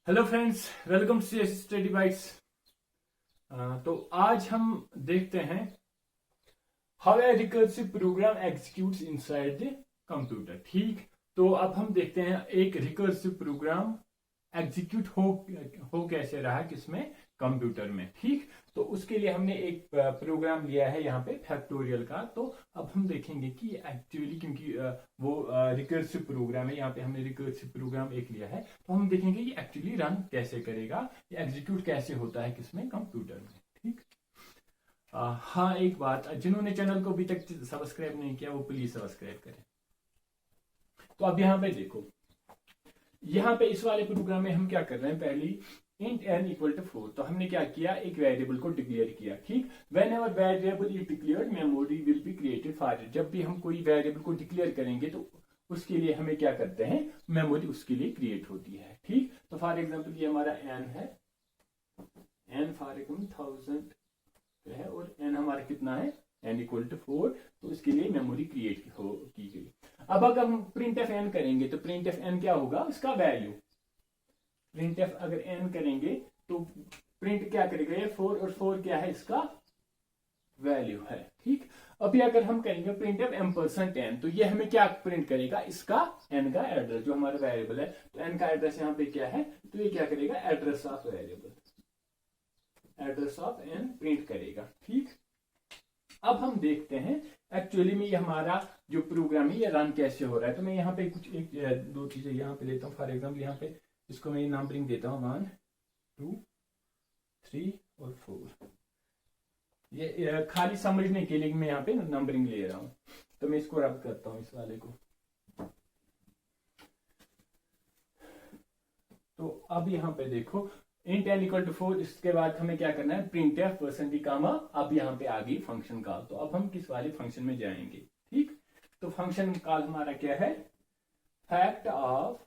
Hello friends, welcome to Study Bytes. तो आज हम देखते हैं how a recursive program executes inside the computer. ठीक, तो अब हम देखते हैं एक रिकर्सिव प्रोग्राम एग्जीक्यूट हो कैसे रहा किसमें, कंप्यूटर में। ठीक, तो उसके लिए हमने एक प्रोग्राम लिया है यहाँ पे फैक्टोरियल का। तो अब हम देखेंगे कि एक्चुअली क्योंकि वो रिकर्सिव प्रोग्राम है, यहाँ पे हमने रिकर्सिव प्रोग्राम एक लिया है, तो हम देखेंगे कि एक्चुअली रन कैसे करेगा, एग्जीक्यूट कैसे होता है किसमें, कंप्यूटर में। ठीक, हाँ, एक बात, जिन्होंने चैनल को अभी तक सब्सक्राइब नहीं किया वो प्लीज सब्सक्राइब करें। तो अब यहाँ पे देखो, यहाँ पे इस वाले प्रोग्राम में हम क्या कर रहे हैं, पहली इंट n इक्वल टू 4। तो हमने क्या किया, एक वेरिएबल को डिक्लेयर किया। ठीक, when ever variable is declared memory will be created for it. जब भी हम कोई वेरिएबल को डिक्लेयर करेंगे तो उसके लिए हमें क्या करते हैं, मेमोरी उसके लिए क्रिएट होती है। ठीक, तो फॉर एग्जाम्पल ये हमारा n है, n फॉर एग्जाम्पल 1000 है और n हमारा कितना है, n इक्वल टू 4। तो इसके लिए मेमोरी क्रिएट की गई। अब अगर हम प्रिंट एफ एन करेंगे तो प्रिंट एफ एन क्या होगा, उसका वैल्यू। प्रिंट एफ अगर एन करेंगे तो प्रिंट क्या करेगा, ये 4 और 4 क्या है, इसका वैल्यू है। ठीक, अभी अगर हम करेंगे प्रिंट एफ एम%n, तो ये हमें क्या प्रिंट करेगा, इसका n का एड्रेस, जो हमारा वेरिएबल है। तो n का एड्रेस यहाँ पे क्या है, तो ये क्या करेगा, address of variable, address of n print करेगा। ठीक, अब हम देखते हैं एक्चुअली में ये हमारा जो प्रोग्राम है ये रन कैसे हो रहा है। तो मैं यहाँ पे कुछ दो चीजें यहाँ पे लेता हूँ। फॉर एग्जाम्पल यहाँ पे इसको मैं नंबरिंग देता हूँ 1 2 3 और 4। ये खाली समझने के लिए मैं यहाँ पे नंबरिंग ले रहा हूँ। तो मैं इसको रब करता हूँ, इस वाले को। तो अब यहाँ पे देखो इंट n इक्वल टू 4, इसके बाद हमें क्या करना है, प्रिंट एफ %d कामा। अब यहाँ पे आ गई फंक्शन कॉल। तो अब हम किस वाले फंक्शन में जाएंगे। ठीक, तो फंक्शन कॉल हमारा क्या है, फैक्ट ऑफ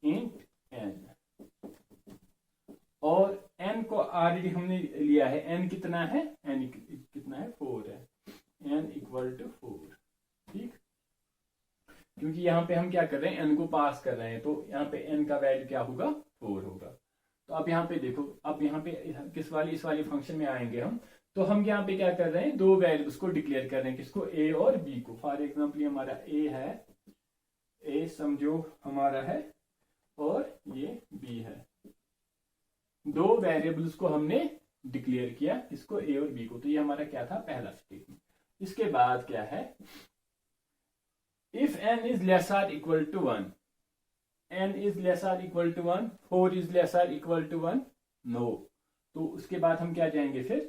इंट n। और n को ऑलरेडी हमने लिया है, n कितना है, n कितना है, 4 है, n इक्वल टू 4। ठीक, क्योंकि यहाँ पे हम क्या कर रहे हैं, n को पास कर रहे हैं, तो यहाँ पे n का वैल्यू क्या होगा, 4 होगा। तो अब यहाँ पे देखो, अब यहाँ पे किस वाली, इस वाली फंक्शन में आएंगे हम। तो हम यहाँ पे क्या कर रहे हैं, दो वेरिएबल्स को डिक्लेयर कर रहे हैं, किसको, a और b को। फॉर एग्जाम्पल हमारा a है, a समझो हमारा है, और ये b है। दो वेरिएबल्स को हमने डिक्लेयर किया, किसको, a और b को। तो ये हमारा क्या था, पहला स्टेटमेंट। इसके बाद क्या है, if n is less or equal to 1, n is less or equal to 1, 4 is less or equal to 1, no। तो उसके बाद हम क्या जाएंगे फिर,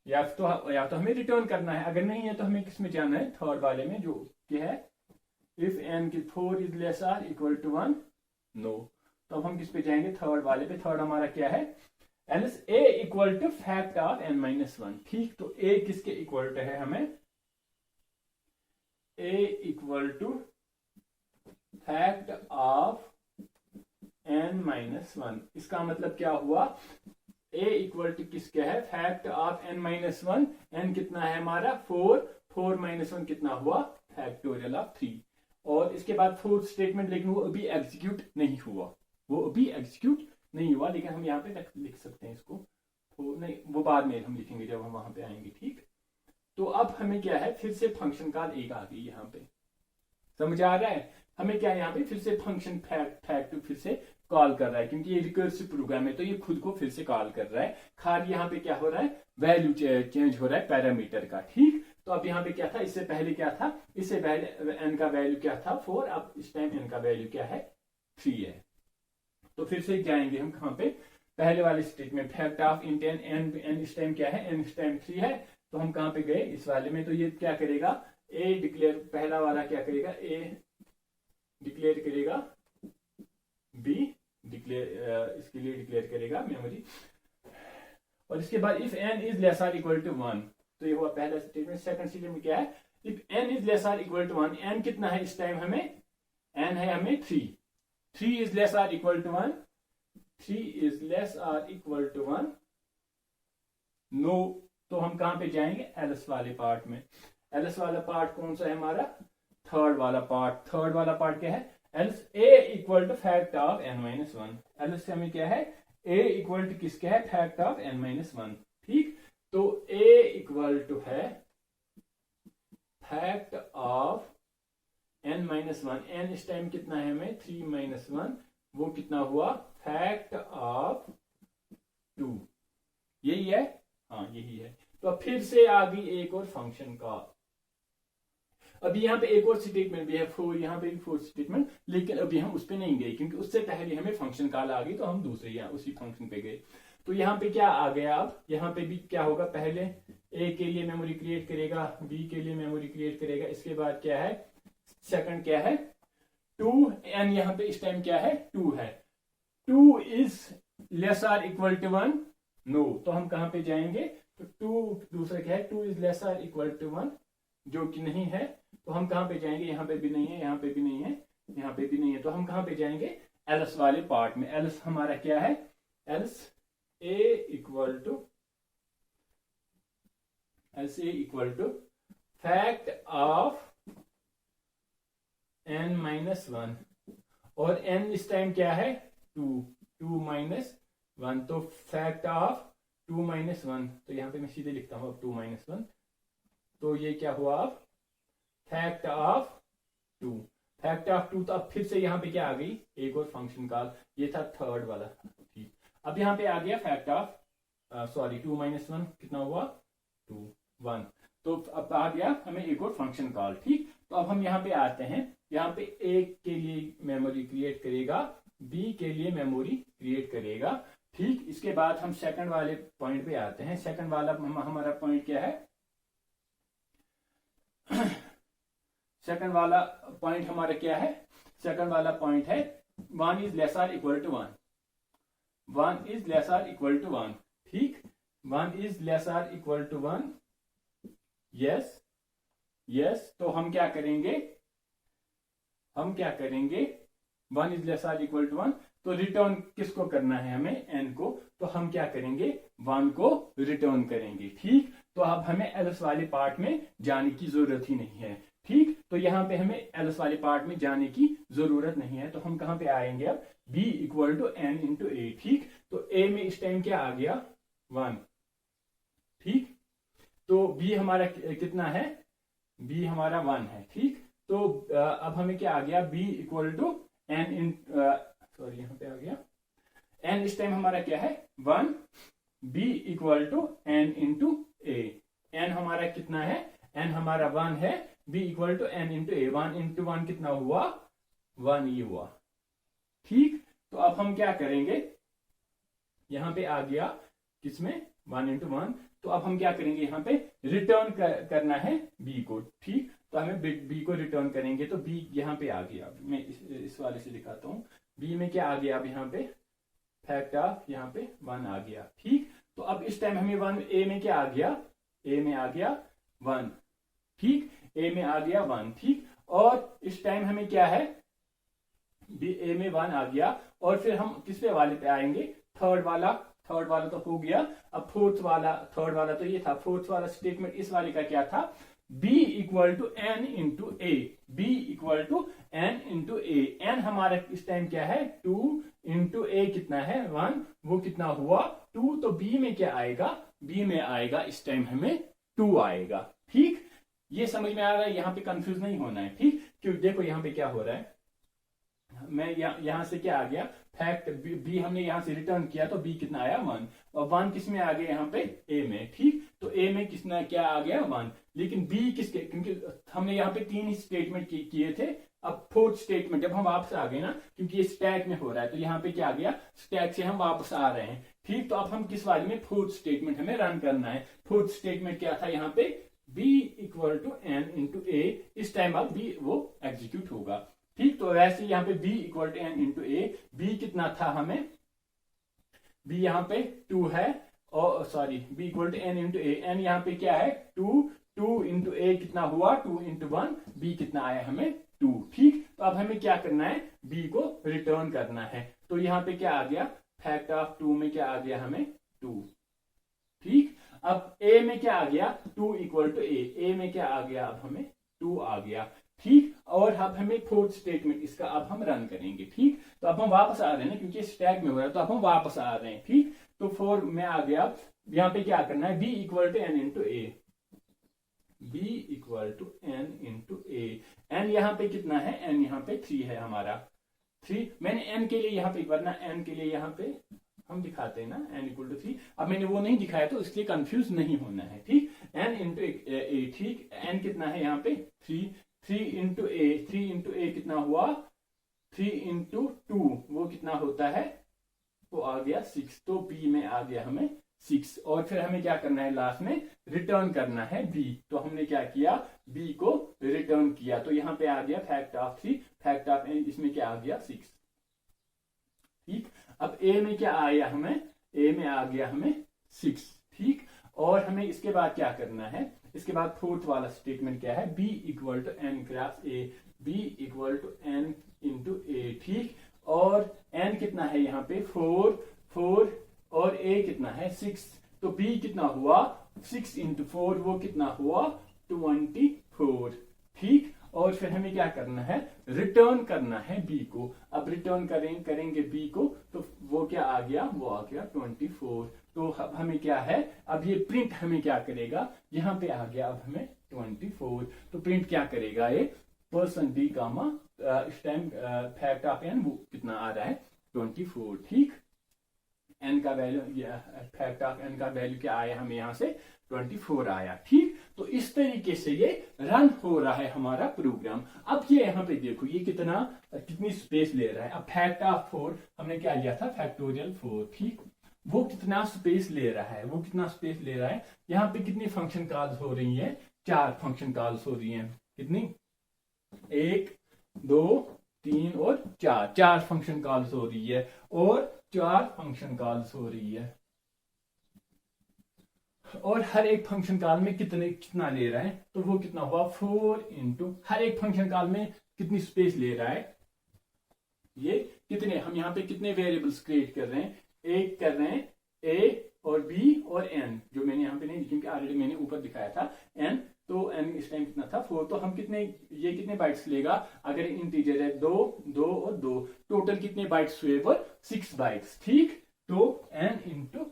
या तो हमें रिटर्न करना है, अगर नहीं है तो हमें किसमें जाना है, थर्ड वाले में, जो क्या है, if n की 4 is less or equal to 1, no। तो अब हम किस पे जाएंगे, थर्ड वाले पे। थर्ड हमारा क्या है, else a equal to fact of n-1। ठीक, तो a किसके इक्वल टू है, हमें a equal to fact of n-1। इसका मतलब क्या हुआ, a इक्वल टू किसके है, फैक्ट ऑफ n-1। n कितना है हमारा, 4, 4 - 1 कितना हुआ, फैक्टोरियल ऑफ 3। और इसके बाद फोर्थ स्टेटमेंट, लेकिन वो अभी एग्जीक्यूट नहीं हुआ, वो अभी एग्जीक्यूट नहीं हुआ, लेकिन हम यहाँ पे लिख सकते हैं इसको। नहीं, वो बाद में हम लिखेंगे जब हम वहां पे आएंगे। ठीक, तो अब हमें क्या है, फिर से फंक्शन कॉल एक आ गई यहाँ पे, समझ आ रहा है। हमें क्या है, यहाँ पे फिर से फंक्शन फैक्ट फिर से कॉल कर रहा है, क्योंकि ये रिकर्सिव प्रोग्राम है तो ये खुद को फिर से कॉल कर रहा है। खाली यहाँ पे क्या हो रहा है, वैल्यू चेंज हो रहा है पैरामीटर का। ठीक, तो अब यहाँ पे क्या था, इससे पहले क्या था, इससे पहले n का वैल्यू क्या था, 4, अब इस टाइम n का वैल्यू क्या है, 3 है। तो फिर से जाएंगे हम कहाँ पे, पहले वाले statement, fact of int n इस टाइम क्या है, n इस टाइम 3 है। तो हम कहाँ पे गए, इस वाले में। तो ये क्या करेगा, a डिक्लेयर, पहला वाला क्या करेगा, a डिक्लेयर करेगा, b डिक्लेयर, इसके लिए डिक्लेयर करेगा मेमोरी। और इसके बाद इफ n इज लेस और इक्वल टू 1, तो ये हुआ पहला स्टेटमेंट। सेकंड स्टेटमेंट क्या है, इफ n इज लेस और इक्वल टू 1, n कितना है इस टाइम, हमें n है हमें 3, 3 इज लेस और इक्वल टू 1, 3 इज लेस और इक्वल टू 1, नो। तो हम कहां पे जाएंगे, एल्स वाले पार्ट में। एल्स वाला पार्ट कौन सा है हमारा, थर्ड वाला पार्ट। थर्ड वाला पार्ट क्या है, else a equal to fact of n minus one. Else हमें क्या है, a इक्वल टू किसका है, fact of n minus one. ठीक, तो a इक्वल टू है fact of n minus one. n इस टाइम कितना है हमें, 3 माइनस वन, वो कितना हुआ, फैक्ट ऑफ 2। यही है, हाँ यही है। तो अब फिर से आ गई एक और फंक्शन का। अभी यहाँ पे एक और स्टेटमेंट भी है, फोर, यहाँ पे भी फोर स्टेटमेंट, लेकिन अभी हम उस पे नहीं गए क्योंकि उससे पहले हमें फंक्शन कॉल आ गई, तो हम दूसरे यहाँ उसी फंक्शन पे गए। तो यहाँ पे क्या आ गया, अब यहाँ पे भी क्या होगा, पहले ए के लिए मेमोरी क्रिएट करेगा, बी के लिए मेमोरी क्रिएट करेगा, इसके बाद क्या है, सेकंड क्या है 2, एन यहाँ पे इस टाइम क्या है 2 है। 2 is less or equal to 1, no, तो हम कहां पे जाएंगे, तो 2 दूसरा क्या है, 2 is less or equal to 1, जो कि नहीं है, तो हम कहां पे जाएंगे, यहाँ पे भी नहीं है, यहाँ पे भी नहीं है, यहाँ पे भी नहीं है, तो हम कहां पे जाएंगे, एल्स वाले पार्ट में। एल्स हमारा क्या है, else a equal to fact of n minus one, और n इस टाइम क्या है 2 माइनस 1, तो फैक्ट ऑफ 2 माइनस 1, तो यहां पे मैं सीधे लिखता हूं अब 2 माइनस 1, तो ये क्या हुआ अब फैक्ट ऑफ 2। फैक्ट ऑफ 2, तो अब फिर से यहाँ पे क्या आ गई, एक और फंक्शन कॉल, ये था थर्ड वाला। ठीक, अब यहाँ पे आ गया फैक्ट ऑफ 2 माइनस 1 कितना हुआ 2 1, तो अब आ गया हमें एक और फंक्शन कॉल। ठीक, तो अब हम यहाँ पे आते हैं, यहाँ पे ए के लिए मेमोरी क्रिएट करेगा, बी के लिए मेमोरी क्रिएट करेगा। ठीक, इसके बाद हम सेकंड वाले पॉइंट पे आते हैं। सेकंड वाला हमारा पॉइंट क्या है, सेकंड वाला पॉइंट हमारा क्या है, सेकंड वाला पॉइंट है 1 is less or equal to 1, 1 is less or equal to 1। ठीक, 1 is less or equal to 1, yes yes, तो हम क्या करेंगे, 1 is less or equal to 1, तो रिटर्न किसको करना है हमें, n को, तो हम क्या करेंगे 1 को रिटर्न करेंगे। ठीक, तो अब हमें एल्स वाले पार्ट में जाने की जरूरत ही नहीं है। ठीक, तो यहाँ पे हमें एल्स वाले पार्ट में जाने की जरूरत नहीं है, तो हम कहां पे आएंगे अब, b equal to n into A. ठीक, तो a में इस टाइम क्या आ गया 1। ठीक, तो b हमारा कितना है, b हमारा 1 है। ठीक, तो अब हमें क्या आ गया, b equal to n in sorry यहाँ पे आ गया n, इस टाइम हमारा क्या है 1, b equal to n into a. n हमारा कितना है, n हमारा 1 है, b equal to n into a. 1 into 1 कितना हुआ 1 ही हुआ। ठीक, तो अब हम क्या करेंगे, यहां पे आ गया किसमें 1 इंटू 1, तो अब हम क्या करेंगे, यहाँ पे रिटर्न करना है b को। ठीक, तो हमें b को रिटर्न करेंगे, तो b यहाँ पे आ गया, मैं इस वाले से दिखाता हूँ, b में क्या आ गया, अब यहाँ पे फैक्ट ऑफ यहाँ पे 1 आ गया। ठीक, तो अब इस टाइम हमें 1 a में क्या आ गया, a में आ गया 1। ठीक, a में आ गया 1। ठीक, और इस टाइम हमें क्या है, a में 1 आ गया, और फिर हम किस पे वाले पे आएंगे, थर्ड वाला तो हो गया। अब थर्ड वाला तो ये था, फोर्थ वाला स्टेटमेंट इस वाले का क्या था, b equal to n into a, b equal to n into a. n हमारा इस टाइम क्या है 2 इंटू ए कितना है 1, वो कितना हुआ 2, तो b में क्या आएगा, b में आएगा इस टाइम हमें 2 आएगा। ठीक, ये समझ में आ रहा है, यहाँ पे कंफ्यूज नहीं होना है। ठीक, क्यों, देखो यहाँ पे क्या हो रहा है, मैं यहां से क्या आ गया, फैक्ट b हमने यहां से रिटर्न किया, तो b कितना आया 1, और 1 किस में आ गया यहाँ पे a में। ठीक, तो a में किसना क्या आ गया 1, लेकिन b किसके, क्योंकि हमने यहाँ पे 3 ही स्टेटमेंट किए थे, अब फोर्थ स्टेटमेंट जब हम वापस आ गए ना, क्योंकि ये स्टैक में हो रहा है, तो यहाँ पे क्या आ गया, स्टैक से हम वापस आ रहे हैं। ठीक, तो अब हम किस वाले में, फोर्थ स्टेटमेंट हमें रन करना है। फोर्थ स्टेटमेंट क्या था यहाँ पे, b equal to n into A, इस टाइम अब b वो एग्जीक्यूट होगा। ठीक, तो वैसे यहाँ पे b equal to n into a, b कितना था हमें, b यहाँ पे 2 है, और sorry b equal to n into a, n यहाँ पे क्या है 2 इंटू ए कितना हुआ 2 इंटू 1, b कितना आया हमें 2। ठीक, तो अब हमें क्या करना है, b को रिटर्न करना है, तो यहाँ पे क्या आ गया, फैक्ट ऑफ 2 में क्या आ गया हमें 2। ठीक, अब a में क्या आ गया 2 इक्वल टू ए में क्या आ गया, अब हमें 2 आ गया। ठीक। और अब हमें फोर्थ स्टेटमेंट इसका अब हम रन करेंगे। ठीक, तो अब हम वापस आ रहे हैं ना, क्योंकि स्टैक में हो रहा है तो अब हम वापस आ रहे हैं। ठीक, तो 4 में आ गया। यहाँ पे क्या करना है, b equal to N into a, b equal to N into a. N यहाँ पे कितना है, एन यहाँ पे 3 है हमारा, 3। मैंने एन के लिए यहाँ पे, वरना एन के लिए यहाँ पे हम दिखाते हैं ना एन इक्वल टू 3। अब मैंने वो नहीं दिखाया तो इसलिए कंफ्यूज नहीं होना है। ठीक, एन इंटू ए। ठीक, एन कितना है यहाँ पे 3, 3 इंटू ए, 3 इंटू ए कितना हुआ 3 इंटू 2, वो कितना होता है, वो आ गया 6। तो बी में आ गया हमें 6। और फिर हमें क्या करना है, लास्ट में रिटर्न करना है बी। तो हमने क्या किया, बी को रिटर्न किया। तो यहाँ पे आ गया fact of 3, fact of n, इसमें क्या आ गया 6। ठीक, अब ए में क्या आया हमें, ए में आ गया हमें 6। ठीक, और हमें इसके बाद क्या करना है, इसके बाद फोर्थ वाला स्टेटमेंट क्या है, b equal to N cross A, b equal to N into A. ठीक, और n कितना है यहाँ पे 4 और a कितना है 6। तो b कितना हुआ 6 इंटू 4, वो कितना हुआ 24। ठीक, और फिर हमें क्या करना है, रिटर्न करना है b को। अब रिटर्न करेंगे b को, तो वो क्या आ गया, वो आ गया 24। तो अब हमें क्या है, अब ये प्रिंट हमें क्या करेगा, यहाँ पे आ गया अब हमें 24। तो प्रिंट क्या करेगा, ये परसेंट d कामा इस टाइम फैक्ट ऑफ n, वो कितना आ रहा है 24। ठीक, n का वैल्यू, फैक्ट ऑफ n का वैल्यू क्या आया हमें यहाँ से 24 आया। ठीक, तो इस तरीके से ये रन हो रहा है हमारा प्रोग्राम। अब ये यहाँ पे देखो ये कितनी स्पेस ले रहा है। अब फैक्ट ऑफ 4 हमने क्या लिया था, फैक्टोरियल 4। ठीक, वो कितना स्पेस ले रहा है, वो कितना स्पेस ले रहा है। यहाँ पे कितनी फंक्शन कॉल्स हो रही है, 4 फंक्शन कॉल्स हो रही हैं। कितनी, 1 2 3 और 4 फंक्शन कॉल्स हो रही है, और 4 फंक्शन कॉल्स हो रही है। और हर एक फंक्शन कॉल में कितना ले रहा है, तो वो कितना हुआ 4 इंटू, हर एक फंक्शन कॉल में कितनी स्पेस ले रहा है, ये कितने, हम यहाँ पे कितने वेरिएबल्स क्रिएट कर रहे हैं, एक कर रहे हैं a और b और n, जो मैंने यहाँ पे नहीं, क्योंकि ऑलरेडी मैंने ऊपर दिखाया था n। तो n इस टाइम कितना था 4। तो हम ये कितने बाइट्स लेगा, अगर इंटीजर है 2 2 और 2, टोटल कितने बाइट्स हुए, वो 6 बाइट्स। ठीक, तो n इंटू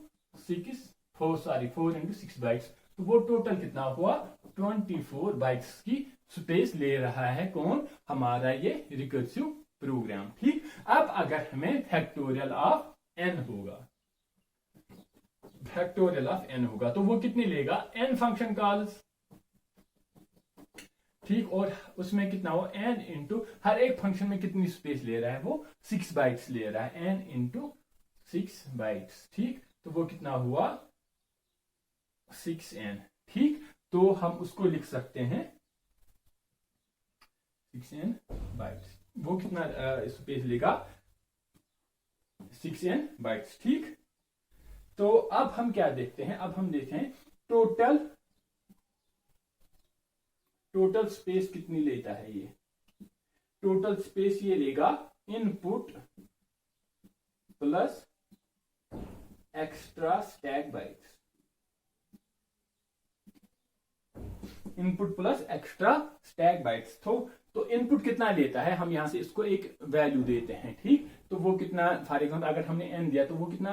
4 इंटू 6 बाइट्स, तो वो टोटल कितना हुआ 24 बाइट्स की स्पेस ले रहा है। कौन, हमारा ये रिकर्सिव प्रोग्राम। ठीक, अब अगर हमें फैक्टोरियल ऑफ n होगा, फैक्टोरियल ऑफ n होगा, तो वो कितनी लेगा, n फंक्शन कॉल्स। ठीक, और उसमें कितना हो n इंटू, हर एक फंक्शन में कितनी स्पेस ले रहा है, वो 6 बाइट्स ले रहा है, n इंटू 6 बाइट्स। ठीक, तो वो कितना हुआ 6n। ठीक, तो हम उसको लिख सकते हैं 6n बाइट्स, वो कितना स्पेस लेगा 6n बाइट्स। ठीक, तो अब हम क्या देखते हैं, अब हम देखते हैं टोटल स्पेस कितनी लेता है ये। टोटल स्पेस ये लेगा input plus extra stack bytes, input plus extra stack bytes. तो इनपुट कितना लेता है, हम यहां से इसको एक वैल्यू देते हैं। ठीक, तो वो कितना, फॉर एग्जाम्पल अगर हमने n दिया तो वो कितना,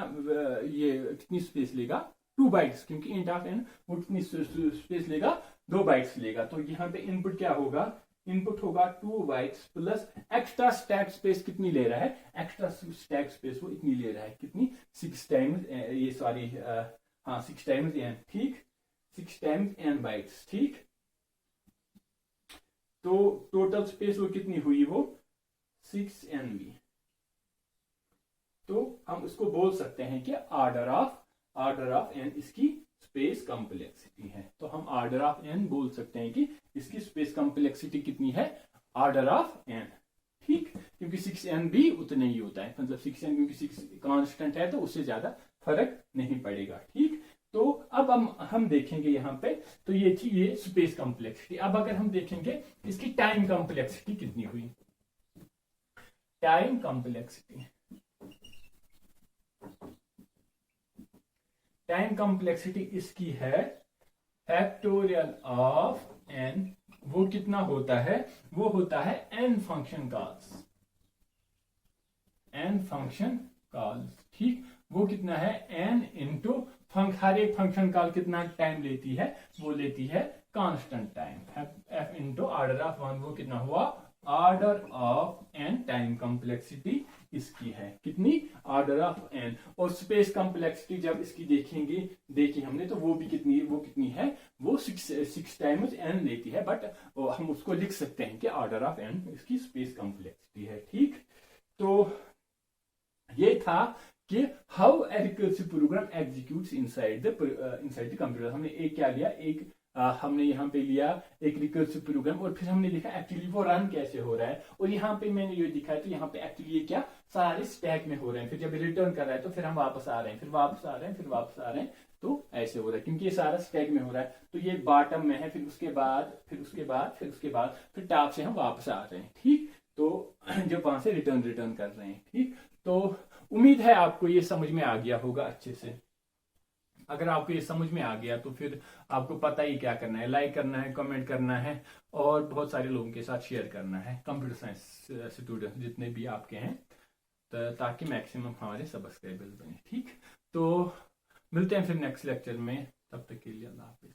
ये कितनी स्पेस लेगा 2 बाइट्स, क्योंकि इंट ऑफ n वो कितनी स्पेस लेगा 2 बाइट्स लेगा। तो यहाँ पे इनपुट क्या होगा, इनपुट होगा 2 bytes plus extra stack space कितनी ले रहा है, एक्स्ट्रा स्टैक स्पेस वो इतनी ले रहा है, कितनी 6 टाइम्स, ये सॉरी हाँ 6 टाइम्स n। ठीक, 6 टाइम्स n बाइट्स। ठीक, तो टोटल स्पेस वो कितनी हुई, वो 6nb। तो हम उसको बोल सकते हैं कि ऑर्डर ऑफ n इसकी स्पेस कॉम्प्लेक्सिटी है। तो हम ऑर्डर ऑफ n बोल सकते हैं कि इसकी स्पेस कॉम्प्लेक्सिटी कितनी है, ऑर्डर ऑफ n। ठीक, क्योंकि 6n भी उतना ही होता है, मतलब 6n क्योंकि 6 कांस्टेंट है तो उससे ज्यादा फर्क नहीं पड़ेगा। ठीक, तो अब हम देखेंगे यहाँ पे, तो ये थी ये स्पेस कॉम्प्लेक्सिटी। अब अगर हम देखेंगे इसकी टाइम कॉम्प्लेक्सिटी कितनी हुई, टाइम कॉम्प्लेक्सिटी इसकी है फैक्टोरियल ऑफ n वो कितना होता है, वो होता है n function calls, n function calls. ठीक, वो कितना है n इंटू हर एक फंक्शन कॉल कितना टाइम लेती है, वो लेती है constant time, f into order of one, वो कितना हुआ, order of n time complexity इसकी है कितनी, ऑर्डर ऑफ n। और स्पेस कॉम्प्लेक्सिटी जब इसकी देखेंगे, देखी हमने, तो वो भी कितनी, वो कितनी है, वो 6 टाइम्स n लेती है, बट हम उसको लिख सकते हैं कि ऑर्डर ऑफ n इसकी स्पेस कॉम्प्लेक्सिटी है। ठीक, तो ये था कि how a recursive program executes inside the computer. हमने एक क्या लिया, एक हमने यहाँ पे लिया एक रिकर्सिव प्रोग्राम, और फिर हमने लिखा एक्चुअली वो रन कैसे हो रहा है, और यहाँ पे मैंने ये दिखाया, तो यहाँ पे एक्चुअली ये क्या सारे स्टैक में हो रहे हैं, फिर जब रिटर्न कर रहा है तो फिर हम वापस आ रहे हैं, फिर वापस आ रहे हैं, फिर वापस आ रहे हैं, तो ऐसे हो रहा है क्योंकि ये सारा स्टैक में हो रहा है। तो ये बॉटम में है, फिर उसके बाद फिर उसके बाद फिर उसके बाद फिर टॉप से हम वापस आ रहे हैं। ठीक, तो जब वहां से रिटर्न कर रहे हैं। ठीक, तो उम्मीद है आपको ये समझ में आ गया होगा अच्छे से। अगर आपको ये समझ में आ गया तो फिर आपको पता ही क्या करना है, लाइक करना है, कमेंट करना है, और बहुत सारे लोगों के साथ शेयर करना है, कंप्यूटर साइंस स्टूडेंट जितने भी आपके हैं, ताकि मैक्सिमम हमारे सब्सक्राइबर्स बने। ठीक, तो मिलते हैं फिर नेक्स्ट लेक्चर में, तब तक के लिए अल्लाह हाफिज।